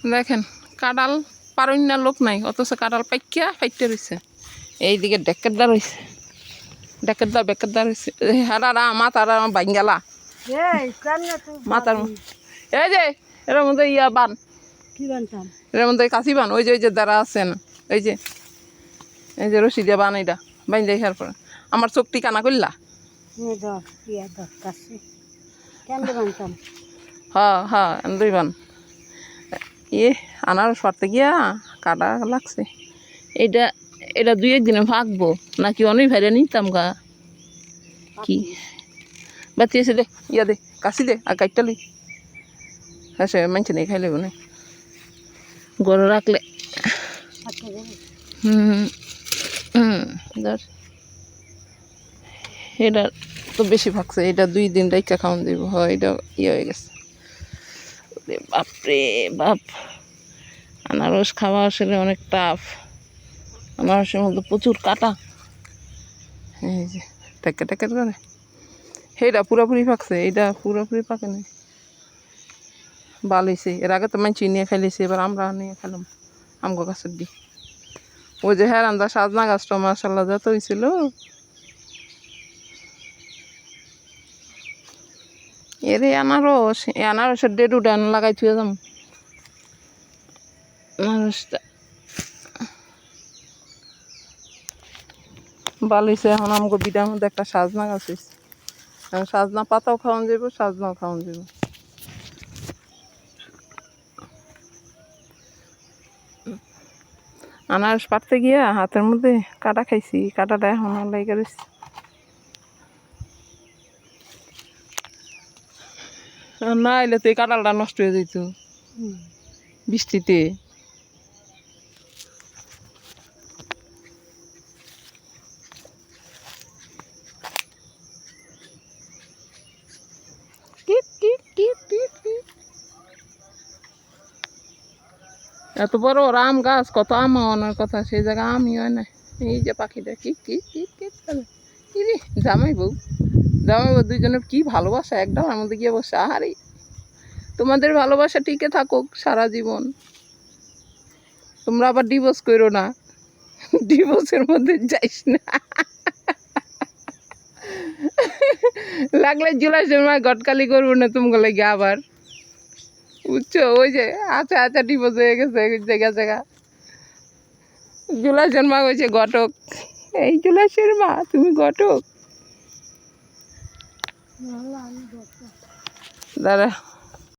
দেখেন কাঁঠাল পারুন না লোক নাই, অথচ কাঁঠাল পাইকিয়া ফাইটে রয়েছে। এইদিকে ডেকেরদা রয়েছে, বেকেরদা রয়েছে। হারা মাথার বাঙ্গালা মাথার, এই যে এর মধ্যে ইয়া বান, কি বানতাম এর মধ্যে কাশি বান, ওই যে দ্বারা আছে না, এই যে রশি দিয়ে বান, এইটা বাইন দেখার পরে আমার চোখটি কানা করলা। হ্যাঁ হ্যাঁ দুই বান। আনারস পারতে গিয়া কাটা লাগছে। এটা দুই একদিনে ভাগবো নাকি অনেক ভাইরে নিতাম গা। কি বাতি আছে দে, ইয়া দে কাশি দে আর কাটটা লই, হ্যাঁ সে মানছে নেই খাইলে বনে গড়ে রাখলে। ধর এটা তো বেশি ভাগছে, এটা 2 দিন রাইখা খাওয়ান দিব। হয় এটা ইয়ে হয়ে গেছে। বাপরে বাপ, আনারস খাওয়া আসলে অনেক টাফ। আনারসের মধ্যে প্রচুর কাটা, এই যে টেকে করে। সেইটা পুরোপুরি পাকছে, এইটা পুরোপুরি পাকে নাই, বালিছে। এর আগে তো মানছি নিয়ে খাইলেছি, এবার আমরা নিয়ে খেলাম আমগো গাছের দি। ওই যে হ্যাঁ রান্দা সাজনা গাছটা মাশাআল্লাহ যত হয়েছিল। এরে আনারসের ডেড উডান লাগাই থুয়ে যাম। আনারসটা বালিছে। এখন আমগো বিটার মধ্যে একটা সাজনা গাছ হয়েছে, সাজনা পাতাও খাওয়ান যাব, সাজনাও খাওয়ান যাব। আনারস পাড়তে গিয়া হাতের মধ্যে কাটা খাইছি, কাটাটা এখন লাইগা রয়েছে। না এলে তো এই কাঁঠালটা নষ্ট হয়ে যেত বৃষ্টিতে। এত বড় আম গাছ, কত আম হওয়ার কথা, সেই জায়গায় আমই হয় না। এই যে পাখিটা কি কি কি কি রে, জামাই বউ দুইজনে কি ভালোবাসা, এক ডালার মধ্যে গিয়ে বসে। আহারে তোমাদের ভালোবাসা টিকে থাকুক সারা জীবন, তোমরা আবার ডিভোর্স করো না, ডিভোর্সের মধ্যে যাইস না। লাগলে জুলাই সময় গটকালি করবো না তুমি লাগে আবার, বুঝছো? ওই যে আচ্ছা ডিভোর্স হয়ে গেছে জায়গা। জুলাই মা হয়েছে ঘটক, এই জুলাইশের মা তুমি ঘটক। দাঁড়া